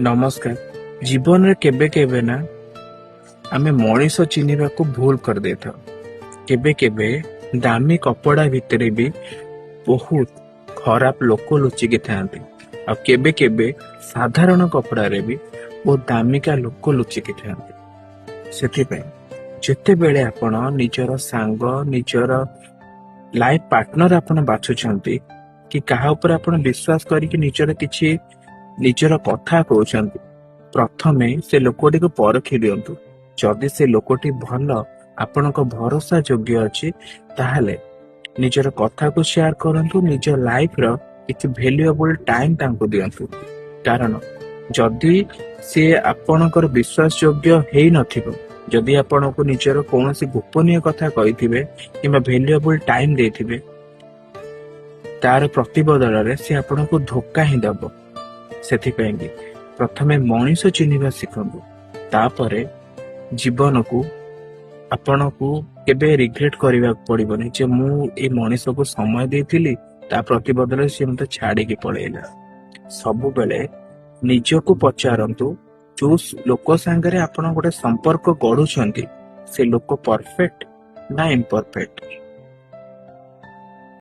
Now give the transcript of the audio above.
ନମସ୍କାର। ଜୀବନରେ କେବେ କେବେ ନା ଆମେ ମଣିଷ ଚିହ୍ନିବାକୁ ଭୁଲ କରିଦେଇଥାଉ। କେବେ କେବେ ଦାମୀ କପଡା ଭିତରେ ବି ବହୁତ ଖରାପ ଲୋକ ଲୁଚିକି ଥାନ୍ତି, ଆଉ କେବେ କେବେ ସାଧାରଣ କପଡାରେ ବି ବହୁତ ଦାମିକା ଲୋକ ଲୁଚିକି ଥାନ୍ତି। ସେଥିପାଇଁ ଯେତେବେଳେ ଆପଣ ନିଜର ସାଙ୍ଗ, ନିଜର ଲାଇଫ ପାର୍ଟନର ଆପଣ ବାଛୁଛନ୍ତି, କି କାହା ଉପରେ ଆପଣ ବିଶ୍ୱାସ କରିକି ନିଜର କଥା କହୁଛନ୍ତି, ପ୍ରଥମେ ସେ ଲୋକଟିକୁ ପରଖି ଦିଅନ୍ତୁ। ଯଦି ସେ ଲୋକଟି ଭଲ, ଆପଣଙ୍କ ଭରସା ଯୋଗ୍ୟ ଅଛି, ତାହେଲେ ନିଜର କଥାକୁ ସେୟାର କରନ୍ତୁ। ନିଜ ଲାଇଫର କିଛି ଭ୍ୟାଲୁଏବଲ ଟାଇମ ତାଙ୍କୁ ଦିଅନ୍ତୁ। କାରଣ ଯଦି ସେ ଆପଣଙ୍କର ବିଶ୍ୱାସ ଯୋଗ୍ୟ ହେଇନଥିବ, ଯଦି ଆପଣଙ୍କୁ ନିଜର କୌଣସି ଗୋପନୀୟ କଥା କହିଥିବେ କିମ୍ବା ଭ୍ୟାଲୁଏବଲ ଟାଇମ ଦେଇଥିବେ, ତାର ପ୍ରତିବଦଳରେ ସେ ଆପଣଙ୍କୁ ଧୋକା ହିଁ ଦେବ। ସେଥିପାଇଁ କି ପ୍ରଥମେ ମଣିଷ ଚିହ୍ନିବା ଶିଖନ୍ତୁ, ତାପରେ ଜୀବନକୁ ଆପଣଙ୍କୁ କେବେ ରିଗ୍ରେଟ କରିବାକୁ ପଡିବନି ଯେ ମୁଁ ଏଇ ମଣିଷକୁ ସମୟ ଦେଇଥିଲି, ତା ପ୍ରତିବଦଳରେ ସେ ମତେ ଛାଡିକି ପଳେଇଲା। ସବୁବେଳେ ନିଜକୁ ପଚାରନ୍ତୁ, ଯୋଉ ଲୋକ ସାଙ୍ଗରେ ଆପଣ ଗୋଟେ ସମ୍ପର୍କ ଗଢୁଛନ୍ତି, ସେ ଲୋକ ପରଫେକ୍ଟ ନା ଇମ୍ପରଫେକ୍ଟ।